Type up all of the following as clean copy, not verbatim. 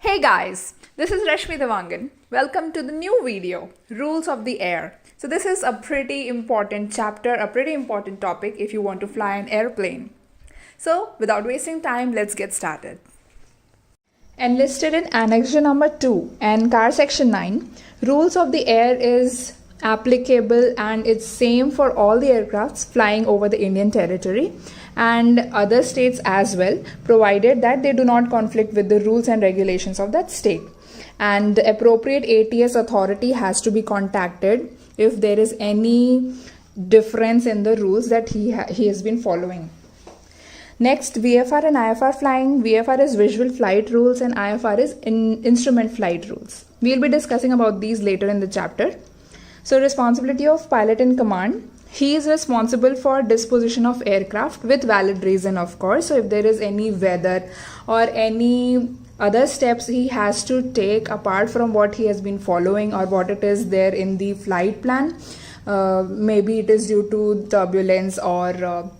Hey guys, this is Rashmi Devangan. Welcome to the new video, Rules of the Air. So this is a pretty important chapter, a pretty important topic if you want to fly an airplane. So without wasting time, let's get started. Enlisted in Annexure number 2 and CAR section 9, Rules of the Air is applicable and it's same for all the aircrafts flying over the Indian territory and other states as well, provided that they do not conflict with the rules and regulations of that state. And the appropriate ATS authority has to be contacted if there is any difference in the rules that he has been following. Next, VFR and IFR flying. VFR is visual flight rules and IFR is instrument flight rules. We'll be discussing about these later in the chapter. So, responsibility of pilot in command. He is responsible for disposition of aircraft with valid reason, of course. So, if there is any weather or any other steps he has to take apart from what he has been following or what it is there in the flight plan, maybe it is due to turbulence or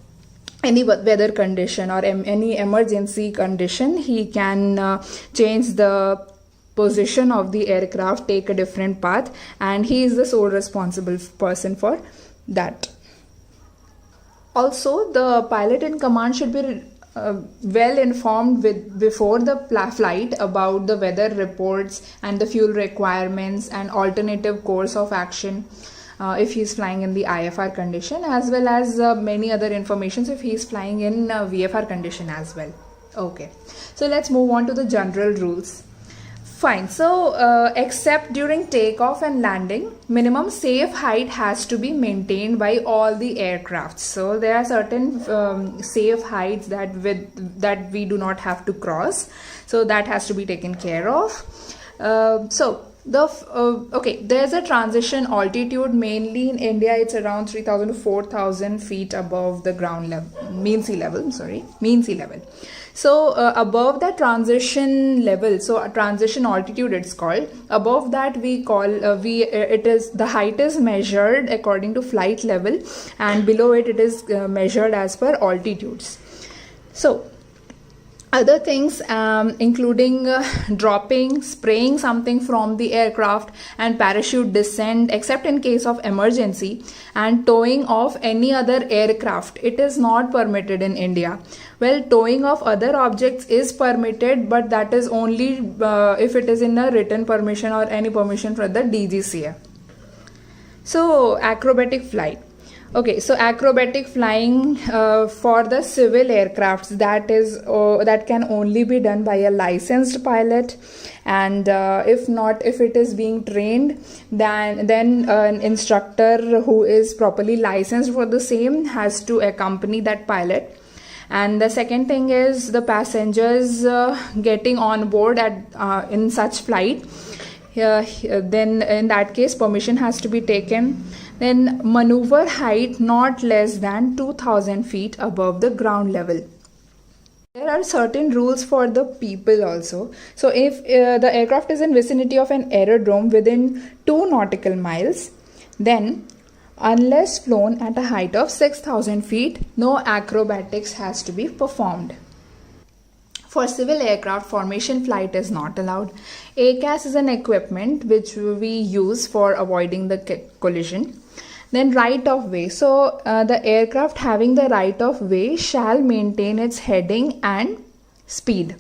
any weather condition or any emergency condition, he can change the position of the aircraft, take a different path, and he is the sole responsible person for that. Also, the pilot in command should be well informed before the flight about the weather reports and the fuel requirements and alternative course of action if he is flying in the IFR condition, as well as many other informations if he is flying in VFR condition as well. Okay, so let's move on to the general rules. Fine. So, except during takeoff and landing, minimum safe height has to be maintained by all the aircrafts. So, there are certain safe heights that we do not have to cross. So, that has to be taken care of. There's a transition altitude. Mainly in India, it's around 3,000 to 4,000 feet above the ground level, mean sea level. So above the transition level, so a transition altitude it's called. Above that the height is measured according to flight level, and below it is measured as per altitudes. So other things including dropping, spraying something from the aircraft and parachute descent except in case of emergency, and towing of any other aircraft. It is not permitted in India. Well, towing of other objects is permitted, but that is only if it is in a written permission or any permission from the DGCA. So, acrobatic flight. Okay, so acrobatic flying for the civil aircrafts, that can only be done by a licensed pilot, and if it is being trained, then an instructor who is properly licensed for the same has to accompany that pilot. And the second thing is the passengers getting on board in such flight. Then in that case, permission has to be taken. Then maneuver height not less than 2,000 feet above the ground level. There are certain rules for the people also. So if the aircraft is in vicinity of an aerodrome within 2 nautical miles, then unless flown at a height of 6,000 feet, no acrobatics has to be performed. For civil aircraft, formation flight is not allowed. ACAS is an equipment which we use for avoiding the collision. Then right of way. So the aircraft having the right of way shall maintain its heading and speed.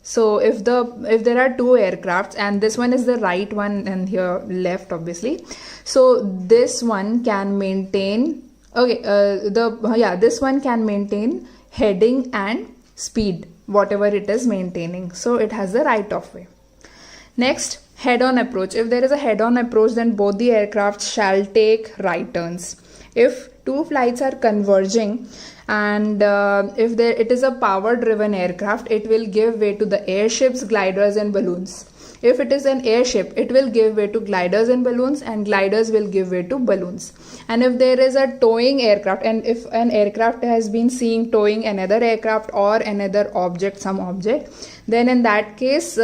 So if there are 2 aircrafts and this one is the right one and here left obviously, so this one can maintain this one can maintain heading and speed, whatever it is maintaining. So it has the right of way. Next, head-on approach. If there is a head-on approach, then both the aircraft shall take right turns. If 2 flights are converging and if it is a power-driven aircraft, it will give way to the airships, gliders and balloons. If it is an airship, it will give way to gliders and balloons, and gliders will give way to balloons. And if there is a towing aircraft, and if an aircraft has been seen towing another aircraft or another object, some object, then in that case,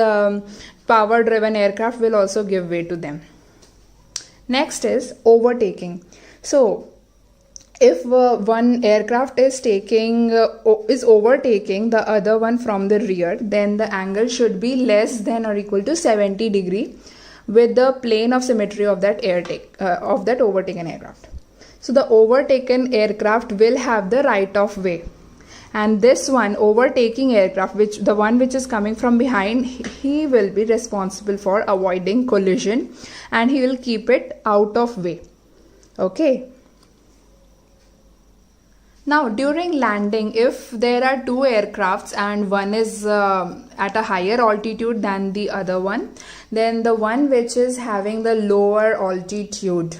power driven aircraft will also give way to them. Next is overtaking. So if one aircraft is overtaking the other one from the rear, then the angle should be less than or equal to 70 degree with the plane of symmetry of that overtaken aircraft. So the overtaken aircraft will have the right of way, and this one overtaking aircraft, which the one which is coming from behind, he will be responsible for avoiding collision and he will keep it out of way. Okay. Now during landing, if there are two aircrafts and one is at a higher altitude than the other one, then the one which is having the lower altitude,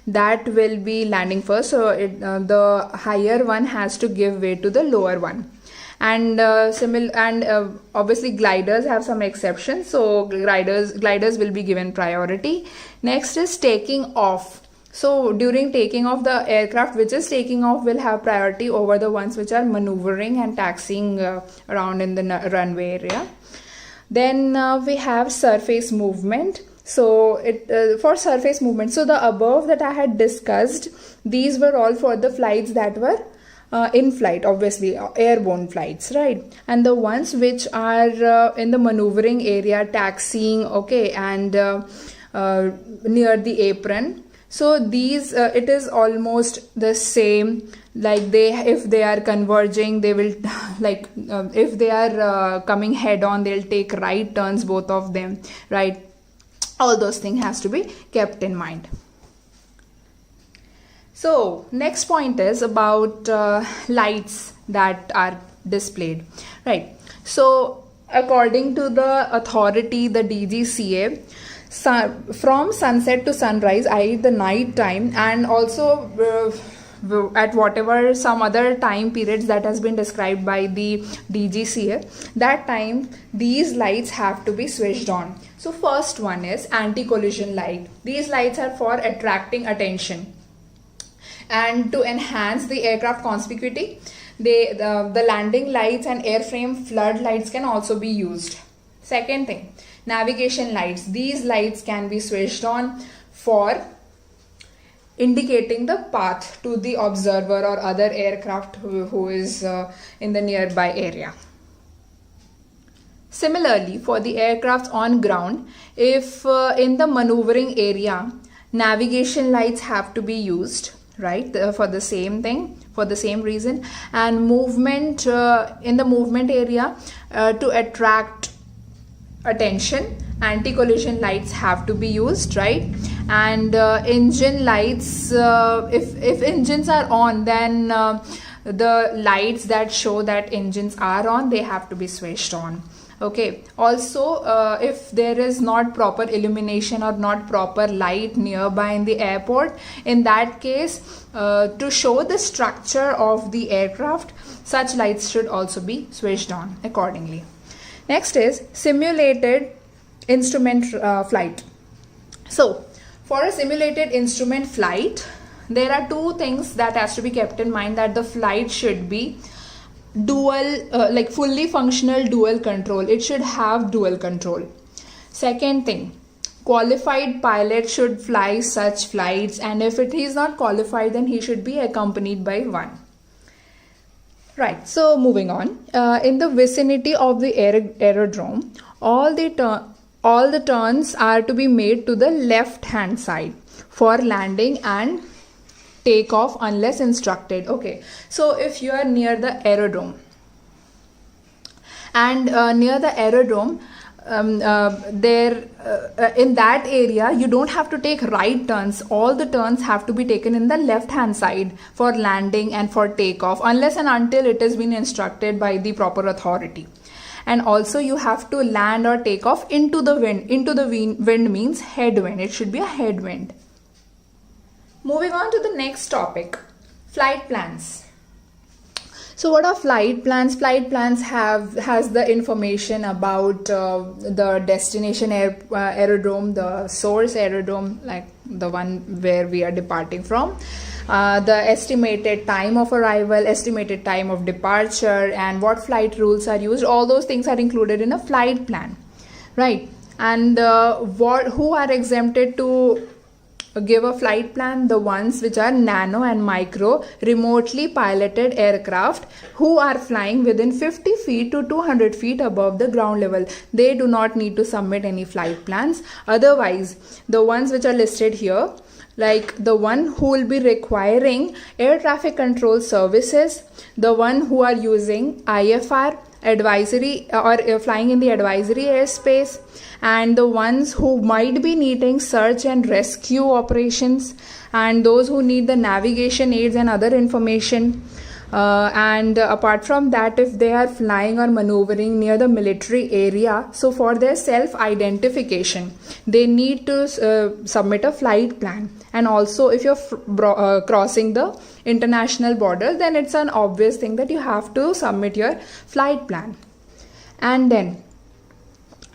that will be landing first. So the higher one has to give way to the lower one. And obviously gliders have some exceptions, so gliders will be given priority. Next is taking off. So during taking off, the aircraft which is taking off will have priority over the ones which are maneuvering and taxiing around in the runway area. Then we have surface movement. So for surface movement, so the above that I had discussed, these were all for the flights that were in flight, obviously airborne flights, right? And the ones which are in the maneuvering area, taxiing, okay, and near the apron. So these it is almost the same. Like if they are converging, they will like if they are coming head on, they'll take right turns, both of them, right? All those things has to be kept in mind. So next point is about lights that are displayed, right? So according to the authority, the DGCA, from sunset to sunrise, i.e. the night time, and also at whatever some other time periods that has been described by the DGCA, that time these lights have to be switched on. So first one is anti-collision light. These lights are for attracting attention and to enhance the aircraft conspicuity. The landing lights and airframe flood lights can also be used. Second thing, navigation lights. These lights can be switched on for indicating the path to the observer or other aircraft who is in the nearby area. Similarly, for the aircraft on ground, if in the maneuvering area, navigation lights have to be used, right, for the same thing, for the same reason. And movement in the movement area, to attract attention, anti-collision lights have to be used, right? And engine lights, if engines are on, then the lights that show that engines are on, they have to be switched on. Okay. Also, if there is not proper illumination or not proper light nearby in the airport, in that case, to show the structure of the aircraft, such lights should also be switched on accordingly. Next is simulated instrument flight. So for a simulated instrument flight, there are two things that has to be kept in mind, that the flight should be dual, like fully functional dual control. It should have dual control. Second thing, qualified pilot should fly such flights, and if he is not qualified, then he should be accompanied by one. Right, so moving on, in the vicinity of the aerodrome, all the turns are to be made to the left hand side for landing and takeoff unless instructed. Okay, so if you are near the aerodrome, and near the aerodrome, in that area you don't have to take right turns. All the turns have to be taken in the left hand side for landing and for takeoff, unless and until it has been instructed by the proper authority. And also you have to land or take off into the wind. Into the wind means headwind. It should be a headwind. Moving on to the next topic, flight plans. So what are flight plans? Flight plans has the information about the destination aerodrome, the source aerodrome, like the one where we are departing from, the estimated time of arrival, estimated time of departure, and what flight rules are used. All those things are included in a flight plan, right? And who are exempted to give a flight plan, the ones which are nano and micro remotely piloted aircraft who are flying within 50 feet to 200 feet above the ground level. They do not need to submit any flight plans. Otherwise, the ones which are listed here, like the one who will be requiring air traffic control services, the one who are using IFR advisory or flying in the advisory airspace, and the ones who might be needing search and rescue operations, and those who need the navigation aids and other information. And apart from that, if they are flying or maneuvering near the military area, so for their self-identification, they need to submit a flight plan. And also, if you're crossing the international border, then it's an obvious thing that you have to submit your flight plan. And then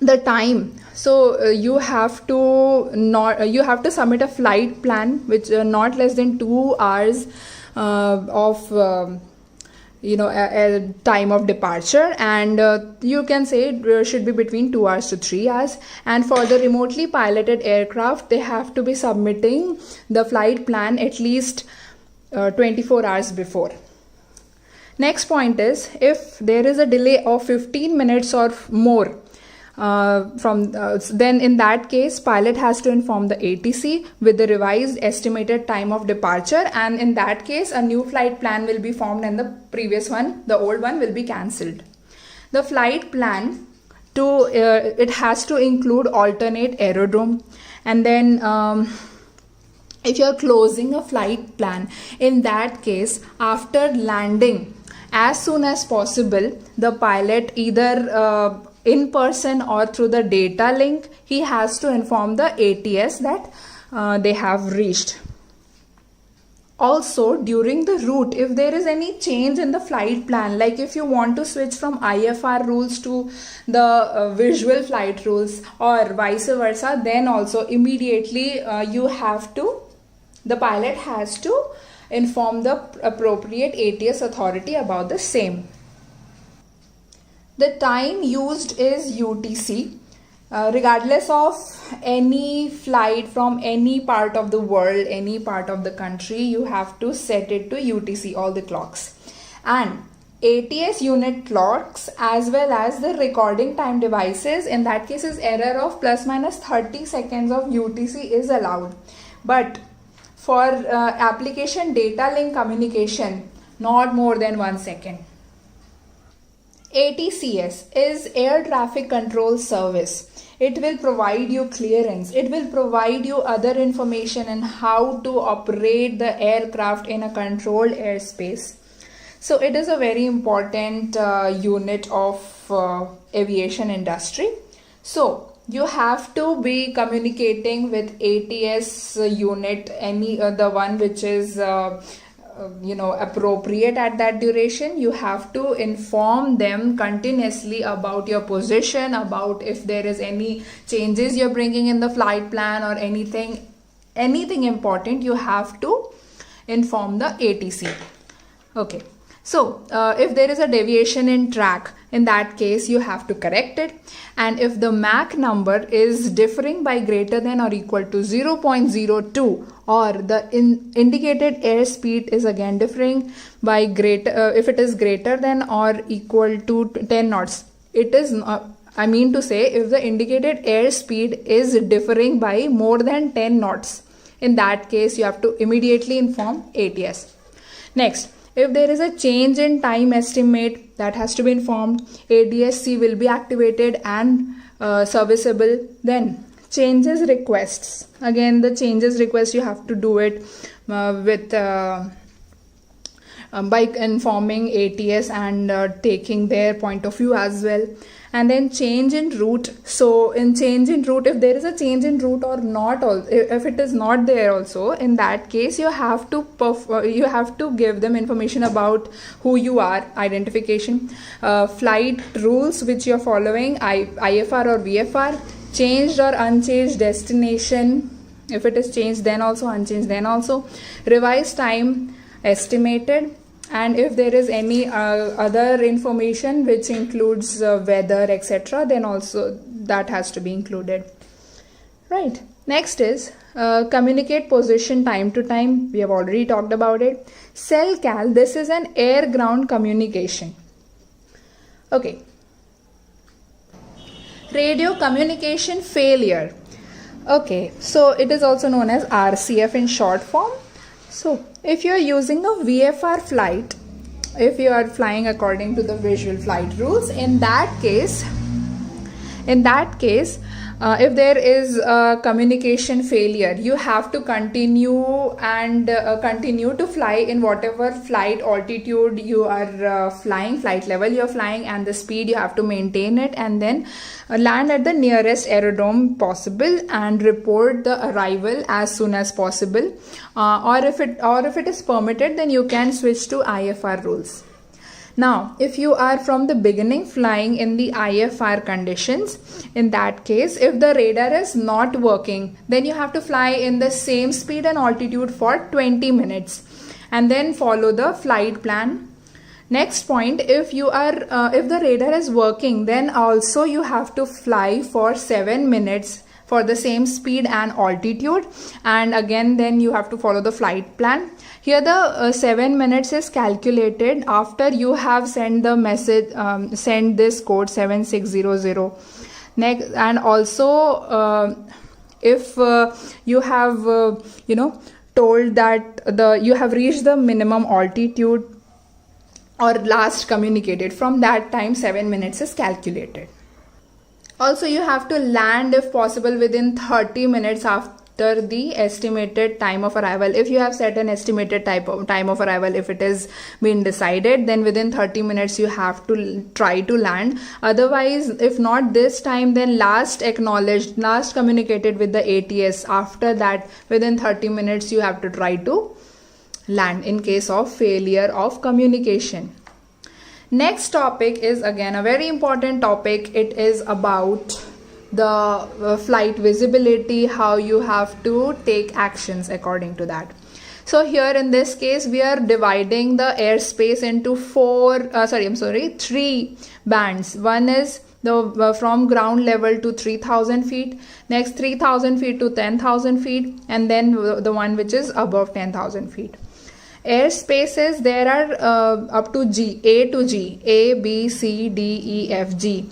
the time. So you have to submit a flight plan which not less than 2 hours of a time of departure, and you can say it should be between 2 hours to 3 hours. And for the remotely piloted aircraft, they have to be submitting the flight plan at least 24 hours before. Next point is, if there is a delay of 15 minutes or more then in that case, pilot has to inform the ATC with the revised estimated time of departure, and in that case a new flight plan will be formed and the previous one, the old one, will be cancelled. The flight plan it has to include alternate aerodrome, and then if you're closing a flight plan, in that case, after landing, as soon as possible, the pilot, either in person or through the data link, he has to inform the ATS that they have reached. Also, during the route, if there is any change in the flight plan, like if you want to switch from IFR rules to the visual flight rules or vice versa, then also immediately the pilot has to inform the appropriate ATS authority about the same. The time used is UTC. Regardless of any flight from any part of the world, any part of the country, you have to set it to UTC, all the clocks. And ATS unit clocks as well as the recording time devices, in that case is error of plus minus 30 seconds of UTC is allowed. But for application data link communication, not more than 1 second. ATCS is Air Traffic Control Service. It will provide you clearance. It will provide you other information on how to operate the aircraft in a controlled airspace. So it is a very important unit of aviation industry. So you have to be communicating with ATS unit, the one which is appropriate at that duration. You have to inform them continuously about your position, about if there is any changes you're bringing in the flight plan or anything important, you have to inform the ATC. Okay. So if there is a deviation in track, in that case you have to correct it. And if the Mach number is differing by greater than or equal to 0.02, or the indicated airspeed is again differing by if it is greater than or equal to 10 knots. It is if the indicated airspeed is differing by more than 10 knots, in that case you have to immediately inform ATS. Next, if there is a change in time estimate, that has to be informed. ADS-C will be activated and serviceable. Then changes requests. Again, the changes request you have to do it by informing ATS and taking their point of view as well. And then change in route. So in change in route, if there is a change in route or not, if it is not there also, in that case you have to give them information about who you are, identification, flight rules which you are following, IFR or VFR, changed or unchanged destination. If it is changed, then also; unchanged, then also. Revised time estimated. And if there is any other information which includes weather, etc., then also that has to be included. right? Next is communicate position time to time. We have already talked about it. CellCal, this is an air-ground communication. Okay. Radio communication failure. Okay, so it is also known as RCF in short form. So if you are using a VFR flight, if you are flying according to the visual flight rules, in that case, if there is a communication failure, you have to continue to fly in whatever flight altitude you are flying, flight level you are flying, and the speed you have to maintain it, and then land at the nearest aerodrome possible and report the arrival as soon as possible. Or if it is permitted, then you can switch to IFR rules. Now, if you are from the beginning flying in the IFR conditions, in that case, if the radar is not working, then you have to fly in the same speed and altitude for 20 minutes and then follow the flight plan. Next point, if the radar is working, then also you have to fly for 7 minutes for the same speed and altitude, and again then you have to follow the flight plan. Here the 7 minutes is calculated after you have sent the message, send this code 7600. Next, and also if you have told that you have reached the minimum altitude or last communicated, from that time 7 minutes is calculated. Also, you have to land if possible within 30 minutes after the estimated time of arrival. If you have set an estimated time of arrival, if it is been decided, then within 30 minutes you have to try to land. Otherwise, if not this time, then last communicated with the ATS. After that, within 30 minutes you have to try to land in case of failure of communication. Next topic is again a very important topic. It is about the flight visibility, how you have to take actions according to that. So here in this case, we are dividing the airspace into three bands. One is from ground level to 3,000 feet, next 3,000 feet to 10,000 feet, and then the one which is above 10,000 feet. Airspaces, there are up to G, A to G, A, B, C, D, E, F, G.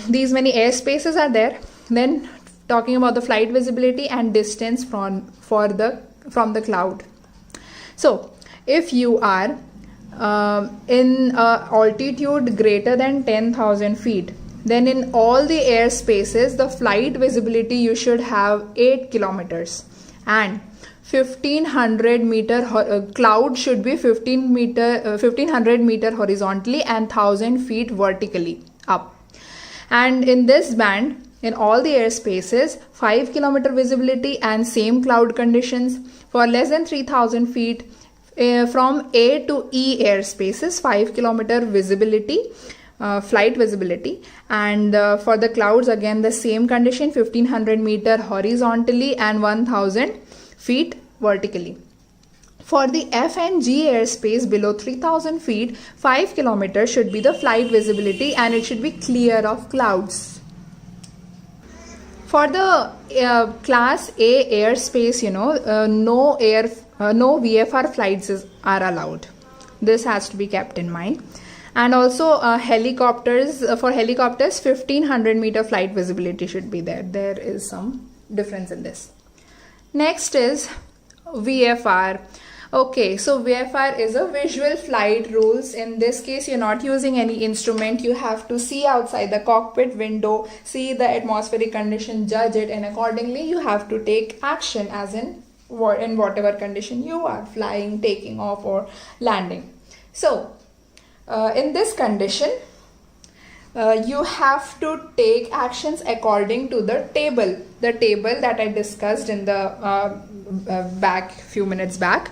These many airspaces are there. Then talking about the flight visibility and distance from the cloud. So if you are in altitude greater than 10,000 feet, then in all the airspaces, the flight visibility you should have 8 kilometers, and 1500 meter cloud should be 1500 meter horizontally and 1000 feet vertically up. And in this band, in all the airspaces, 5 kilometer visibility and same cloud conditions. For less than 3000 feet, from A to E airspaces, 5 kilometer visibility, flight visibility, and for the clouds again the same condition, 1500 meter horizontally and 1000 feet vertically. For the F and G airspace below 3000 feet, 5 kilometers should be the flight visibility and it should be clear of clouds. For the class A airspace, no VFR flights are allowed. This has to be kept in mind. And also helicopters, for helicopters 1500 meter flight visibility should be there. There is some difference in this. Next is VFR. Okay, so VFR is a visual flight rules. In this case, you're not using any instrument. You have to see outside the cockpit window, see the atmospheric condition, judge it, and accordingly you have to take action as in whatever condition you are flying, taking off or landing. So in this condition, you have to take actions according to the table that I discussed in the few minutes back.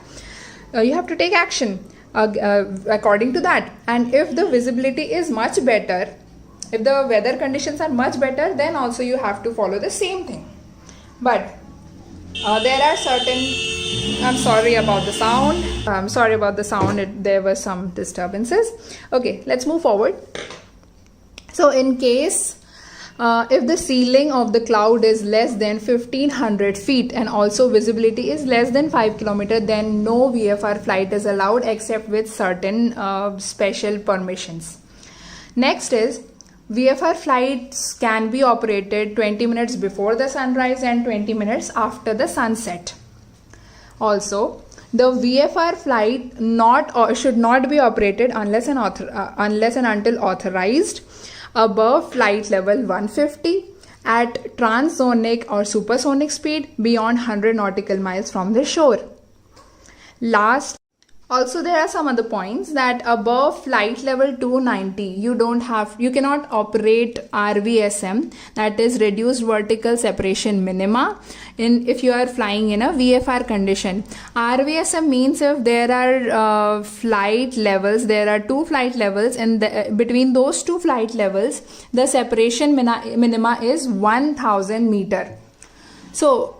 You have to take action according to that, and if the visibility is much better, if the weather conditions are much better, then also you have to follow the same thing. But there are certain, I'm sorry about the sound, there were some disturbances. Okay, let's move forward. So in case If the ceiling of the cloud is less than 1500 feet and also visibility is less than 5 kilometer, then no VFR flight is allowed except with certain special permissions. Next is VFR flights can be operated 20 minutes before the sunrise and 20 minutes after the sunset. Also, the VFR flight should not be operated unless and until authorized above flight level 150 at transonic or supersonic speed beyond 100 nautical miles from the shore. Also, there are some other points that above flight level 290, you cannot operate RVSM, that is reduced vertical separation minima, if you are flying in a VFR condition. RVSM means if there are flight levels, there are two flight levels, and between those two flight levels, the separation minima is 1000 meter. So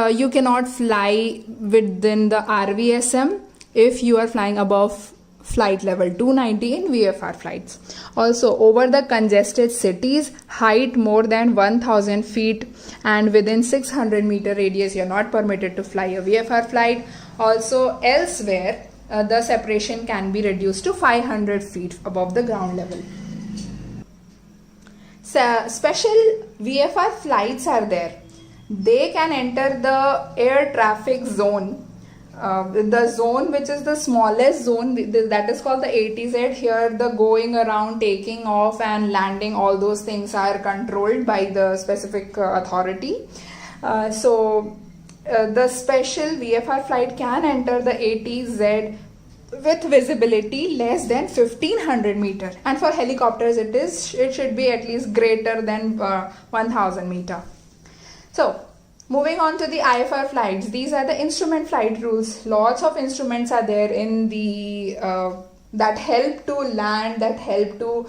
you cannot fly within the RVSM if you are flying above flight level 290 in VFR flights. Also, over the congested cities, height more than 1000 feet and within 600 meter radius, you are not permitted to fly a VFR flight. Also, elsewhere, the separation can be reduced to 500 feet above the ground level. So, special VFR flights are there. They can enter the air traffic zone. The zone which is the smallest zone, that is called the ATZ. Here the going around, taking off and landing, all those things are controlled by the specific authority. So the special VFR flight can enter the ATZ with visibility less than 1500 meter, and for helicopters it should be at least greater than 1000 meter. So moving on to the IFR flights, these are the instrument flight rules. Lots of instruments are there in the that help to land, that help to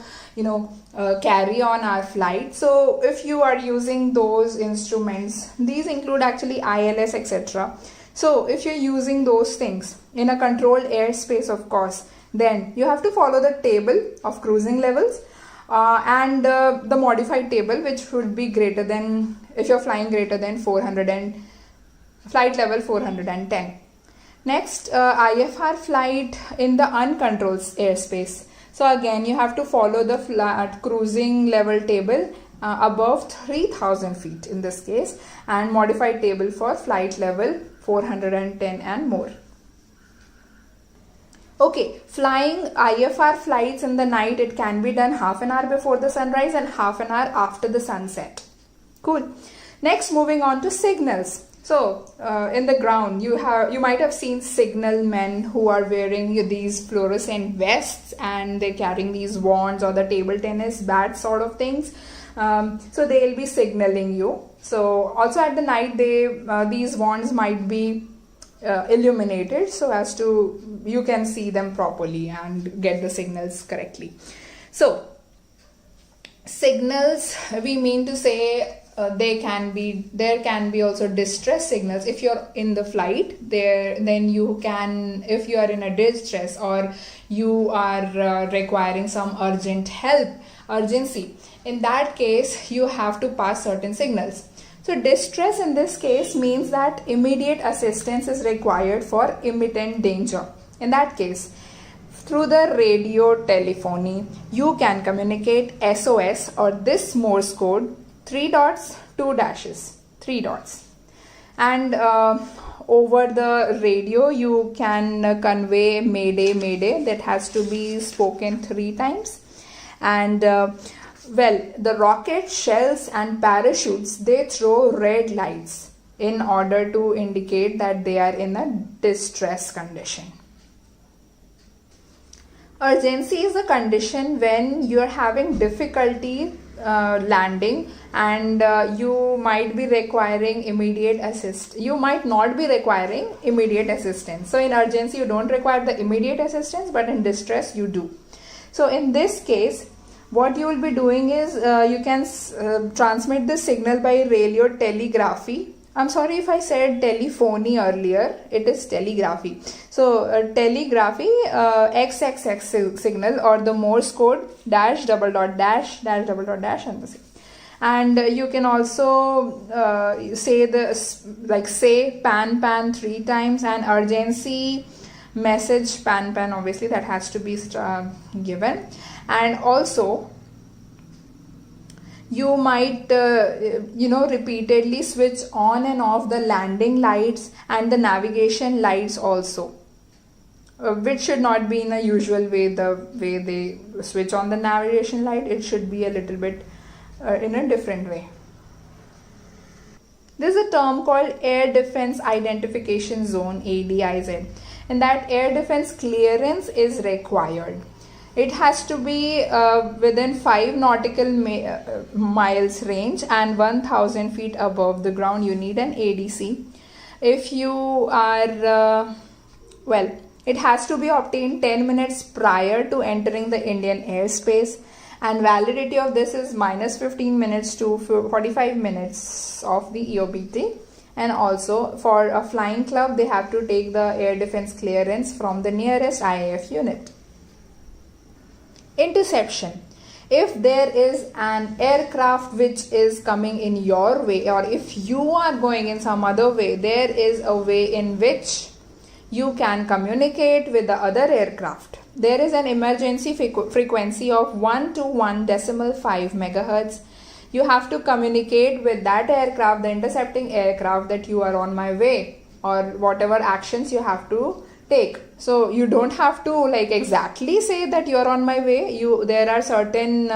carry on our flight. So if you are using those instruments, these include actually ILS, etc. So if you're using those things in a controlled airspace, of course, then you have to follow the table of cruising levels and the modified table, which would be greater than, if you're flying greater than flight level 410. Next, IFR flight in the uncontrolled airspace. So again, you have to follow the cruising level table above 3000 feet in this case, and modified table for flight level 410 and more. Okay, flying IFR flights in the night, it can be done half an hour before the sunrise and half an hour after the sunset. Cool. Next, moving on to signals. So in the ground, you might have seen signal men who are wearing these fluorescent vests and they're carrying these wands or the table tennis bat sort of things. So they'll be signaling you. So also at the night, these wands might be illuminated so as to you can see them properly and get the signals correctly. So signals, we mean to say there can be also distress signals. If you're in the flight then you can, if you are in a distress or you are requiring some urgency, in that case you have to pass certain signals. So distress in this case means that immediate assistance is required for imminent danger. In that case, through the radio telephony, you can communicate SOS or this Morse code, 3 dots, 2 dashes, 3 dots. And over the radio, you can convey Mayday, Mayday. That has to be spoken 3 times. And the rockets, shells and parachutes, they throw red lights in order to indicate that they are in a distress condition. Urgency is a condition when you are having difficulty landing and you might be requiring immediate assistance. You might not be requiring immediate assistance. So in urgency, you don't require the immediate assistance, but in distress, you do. So in this case, what you will be doing is you can transmit the signal by radio telegraphy. I'm sorry if I said telephony earlier, it is telegraphy. So telegraphy, XXX signal or the Morse code, dash, double dot, dash, dash, double dot, dash, and the same. And you can also say say pan 3 times, and urgency message pan, obviously that has to be given. And also you might repeatedly switch on and off the landing lights and the navigation lights also, which should not be in a usual way. The way they switch on the navigation light, it should be a little bit in a different way. There's a term called Air Defense Identification Zone, ADIZ, and that air defense clearance is required. It has to be within 5 nautical miles range and 1000 feet above the ground. You need an ADC. If you are, it has to be obtained 10 minutes prior to entering the Indian airspace, and validity of this is minus 15 minutes to 45 minutes of the EOPT. And also for a flying club, they have to take the air defense clearance from the nearest IAF unit. Interception. If there is an aircraft which is coming in your way, or if you are going in some other way, there is a way in which you can communicate with the other aircraft. There is an emergency frequency of 1 to 1.5 megahertz. You have to communicate with that aircraft, the intercepting aircraft, that you are on my way, or whatever actions you have to take. So you don't have to exactly say that you're on my way. There are certain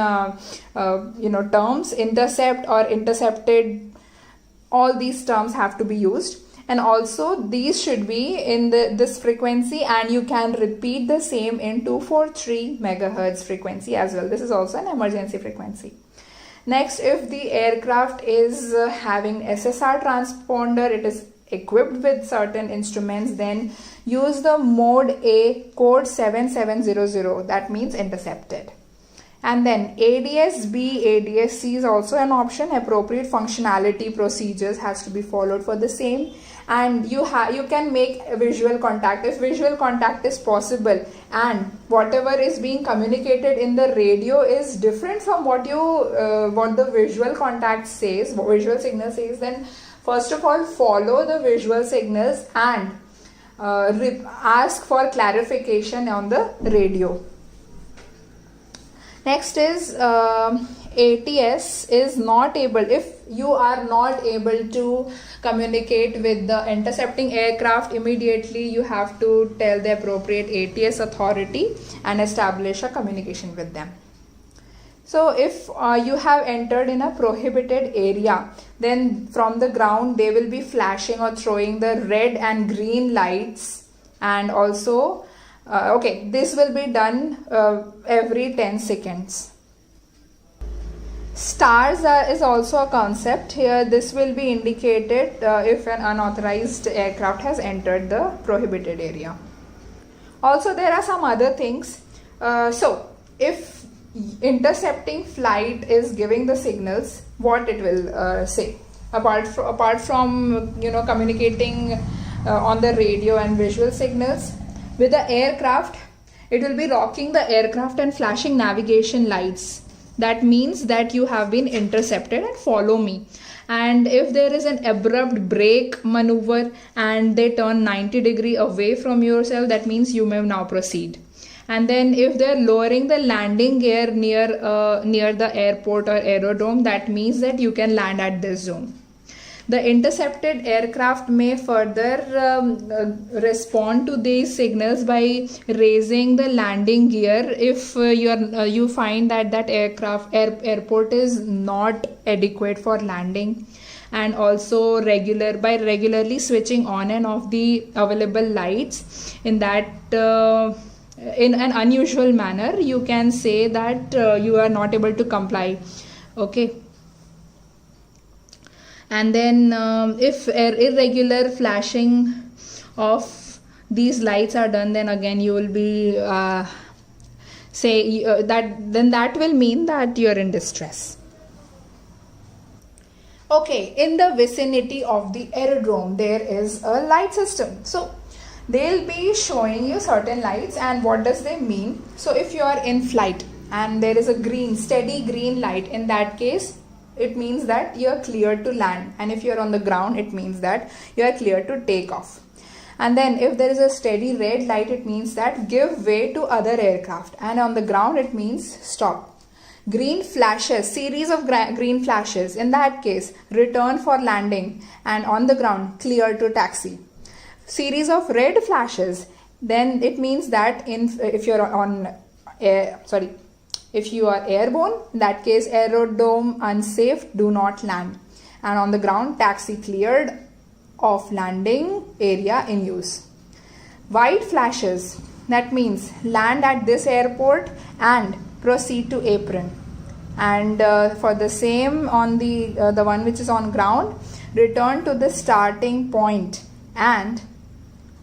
terms, intercept or intercepted. All these terms have to be used, and also these should be in this frequency, and you can repeat the same in 243 megahertz frequency as well. This is also an emergency frequency. Next, if the aircraft is having SSR transponder, it is equipped with certain instruments, then use the mode A code 7700, that means intercepted. And then ADS-B, ADS-C is also an option. Appropriate functionality procedures has to be followed for the same. And you can make visual contact if visual contact is possible, and whatever is being communicated in the radio is different from what the visual contact says, visual signal says, then first of all follow the visual signals and ask for clarification on the radio. Next is ATS is not able, if you are not able to communicate with the intercepting aircraft immediately, you have to tell the appropriate ATS authority and establish a communication with them. So if you have entered in a prohibited area, then from the ground they will be flashing or throwing the red and green lights, and also this will be done every 10 seconds. Stars is also a concept here. This will be indicated if an unauthorized aircraft has entered the prohibited area. Also, there are some other things. So if intercepting flight is giving the signals, what it will say, apart from communicating on the radio and visual signals with the aircraft, it will be rocking the aircraft and flashing navigation lights. That means that you have been intercepted and follow me. And if there is an abrupt brake maneuver and they turn 90 degrees away from yourself, that means you may now proceed. And then if they're lowering the landing gear near the airport or aerodrome, that means that you can land at this zone. The intercepted aircraft may further respond to these signals by raising the landing gear if you find that airport is not adequate for landing, and also regularly switching on and off the available lights in that in an unusual manner, you can say that you are not able to comply. Okay. And then if irregular flashing of these lights are done, then again you will be that will mean that you are in distress. Okay, in the vicinity of the aerodrome there is a light system. So they'll be showing you certain lights, and what does they mean? So if you are in flight and there is a steady green light, in that case it means that you're clear to land, and if you're on the ground, it means that you're clear to take off. And then if there is a steady red light, it means that give way to other aircraft, and on the ground it means stop. Green flashes, series of green flashes, in that case return for landing, and on the ground clear to taxi. Series of red flashes, then it means that if you're on if you are airborne, in that case aerodrome unsafe, do not land, and on the ground taxi cleared of landing area in use. White flashes, that means land at this airport and proceed to apron. And for the same on the one which is on ground, return to the starting point and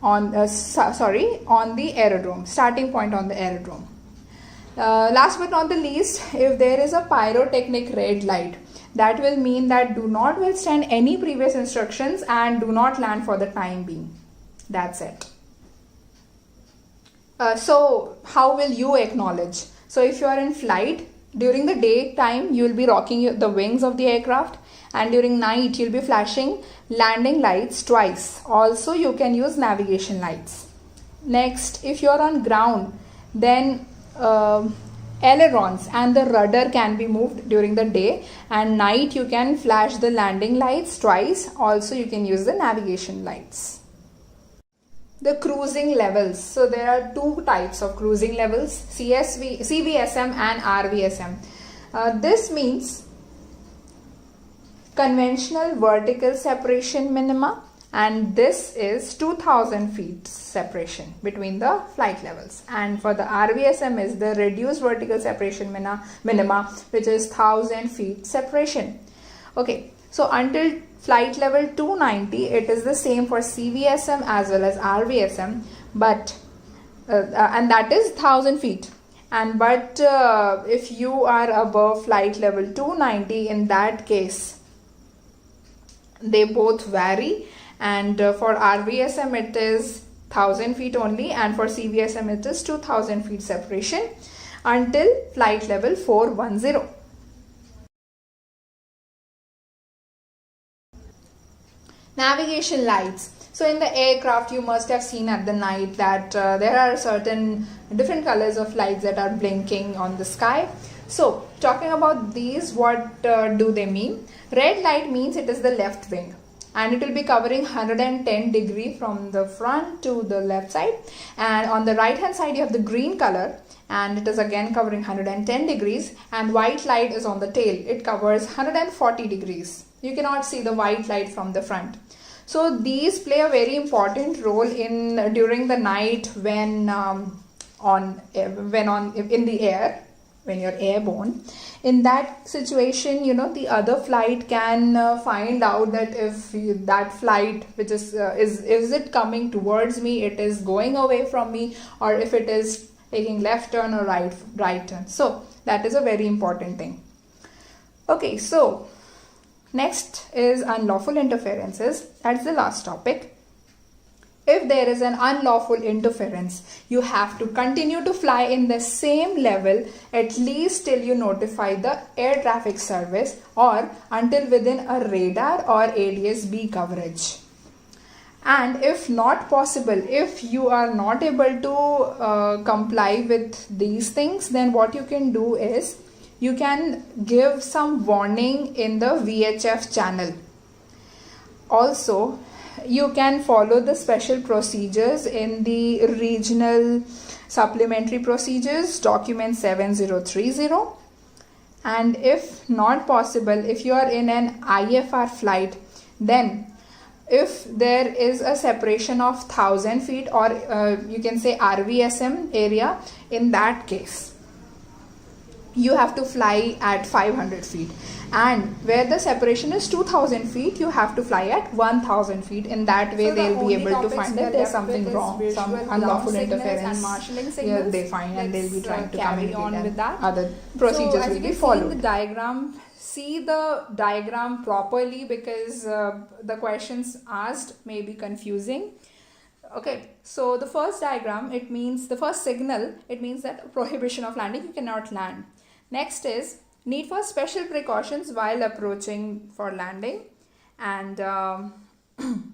on the aerodrome, starting point on the aerodrome. Last but not the least, if there is a pyrotechnic red light, that will mean that do not withstand any previous instructions and do not land for the time being. That's it. So how will you acknowledge? So if you are in flight, during the daytime you will be rocking the wings of the aircraft, and during night you will be flashing landing lights twice. Also you can use navigation lights. Next, if you are on ground, then ailerons and the rudder can be moved during the day, and night you can flash the landing lights twice. Also you can use the navigation lights. The cruising levels. So there are two types of cruising levels, CVSM and RVSM. This means conventional vertical separation minima, and this is 2000 feet separation between the flight levels. And for the RVSM is the reduced vertical separation minima, which is 1000 feet separation. Okay, so until flight level 290, it is the same for CVSM as well as RVSM, but and that is 1000 feet. But if you are above flight level 290, in that case they both vary, and for RVSM it is 1000 feet only, and for CVSM it is 2000 feet separation until flight level 410. Navigation lights. So in the aircraft you must have seen at the night that there are certain different colors of lights that are blinking on the sky. So talking about these, what do they mean? Red light means it is the left wing, and it will be covering 110 degree from the front to the left side, and on the right hand side you have the green color, and it is again covering 110 degrees, and white light is on the tail. It covers 140 degrees. You cannot see the white light from the front. So these play a very important role in during the night when in the air, when you're airborne. In that situation, the other flight can find out that if that flight which is it coming towards me, it is going away from me, or if it is taking left turn or right turn. So that is a very important thing. Okay, so next is unlawful interferences. That's the last topic. If there is an unlawful interference, you have to continue to fly in the same level at least till you notify the air traffic service, or until within a radar or ADS-B coverage. And if not possible, if you are not able to comply with these things, then what you can do is you can give some warning in the VHF channel. Also, you can follow the special procedures in the regional supplementary procedures document 7030. And if not possible, if you are in an IFR flight, then if there is a separation of 1000 feet, or you can say RVSM area, in that case you have to fly at 500 feet, and where the separation is 2000 feet, you have to fly at 1000 feet. In that way, so they'll be able to find that there's something wrong, some unlawful interference. And marshalling signals, they find, and they'll be trying to carry on with that. Other procedures will be followed. See the diagram properly, because the questions asked may be confusing. Okay, so the first diagram, the first signal, it means that prohibition of landing, you cannot land. Next is Need for special precautions while approaching for landing and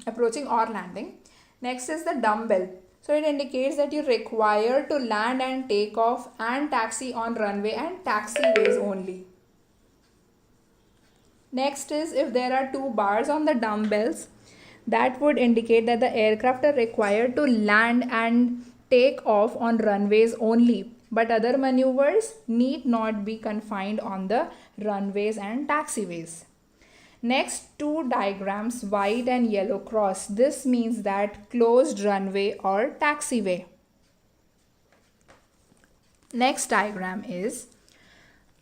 approaching or landing. Next is the dumb bell. So it indicates that you're required to land and take off and taxi on runway and taxiways only. Next is if there are two bars on the dumbbells, that would indicate that the aircraft are required to land and take off on runways only, but other maneuvers need not be confined on the runways and taxiways. Next, two diagrams, white and yellow cross. This means that closed runway or taxiway. Next diagram is,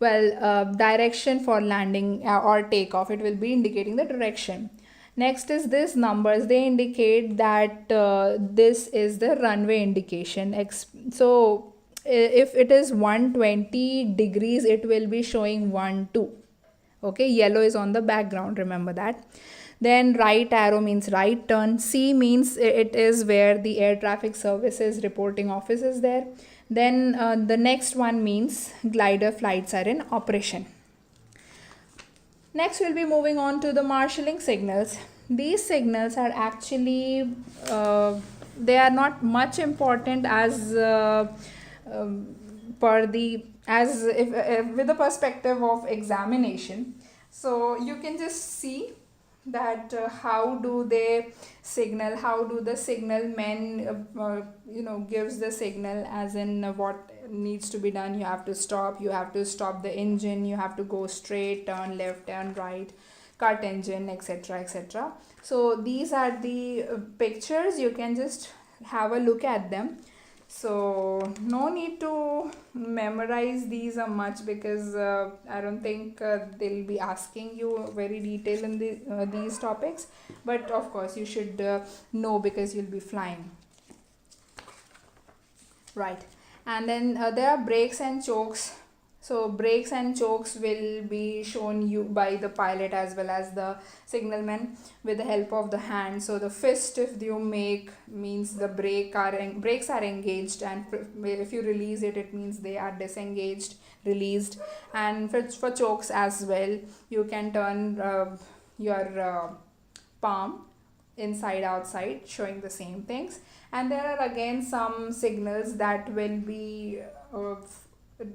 direction for landing or takeoff. It will be indicating the direction. Next is this numbers. They indicate that this is the runway indication. So if it is 120 degrees, it will be showing 1, 2. Okay, yellow is on the background, remember that. Then right arrow means right turn. C means it is where the air traffic services reporting office is there. Then the next one means glider flights are in operation. Next we'll be moving on to the marshalling signals. These signals are actually they are not much important as with the perspective of examination. So you can just see that how do they signal, how do the signal men gives the signal, as in what needs to be done. You have to stop the engine, you have to go straight, turn left, turn right, cut engine, etc, etc. So these are the pictures. You can just have a look at them. So no need to memorize these much, because I don't think they'll be asking you very detail in these topics, but of course you should know, because you'll be flying, right? And then there are brakes and chokes. So brakes and chokes will be shown you by the pilot as well as the signalman with the help of the hand. So the fist, if you make, means the brakes are engaged, and if you release it, it means they are disengaged, released. And for chokes as well, you can turn your palm inside outside, showing the same things. And there are again some signals that will be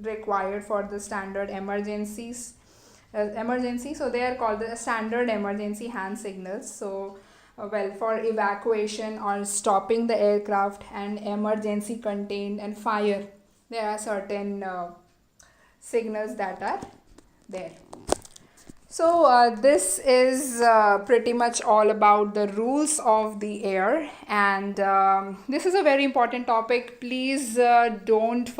required for the standard emergency. So they are called the standard emergency hand signals. So for evacuation or stopping the aircraft and emergency contained and fire, there are certain signals that are there. So this is pretty much all about the rules of the air, and this is a very important topic. Please don't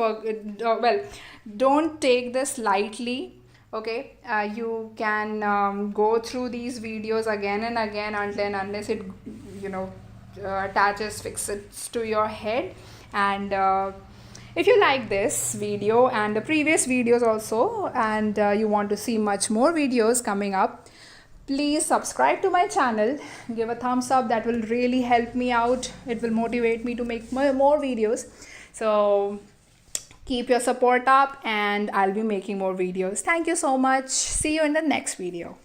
take this lightly. Okay, you can go through these videos again and again unless it fixes to your head. And if you like this video and the previous videos also, and you want to see much more videos coming up, please subscribe to my channel, give a thumbs up. That will really help me out. It will motivate me to make more videos. So keep your support up, and I'll be making more videos. Thank you so much. See you in the next video.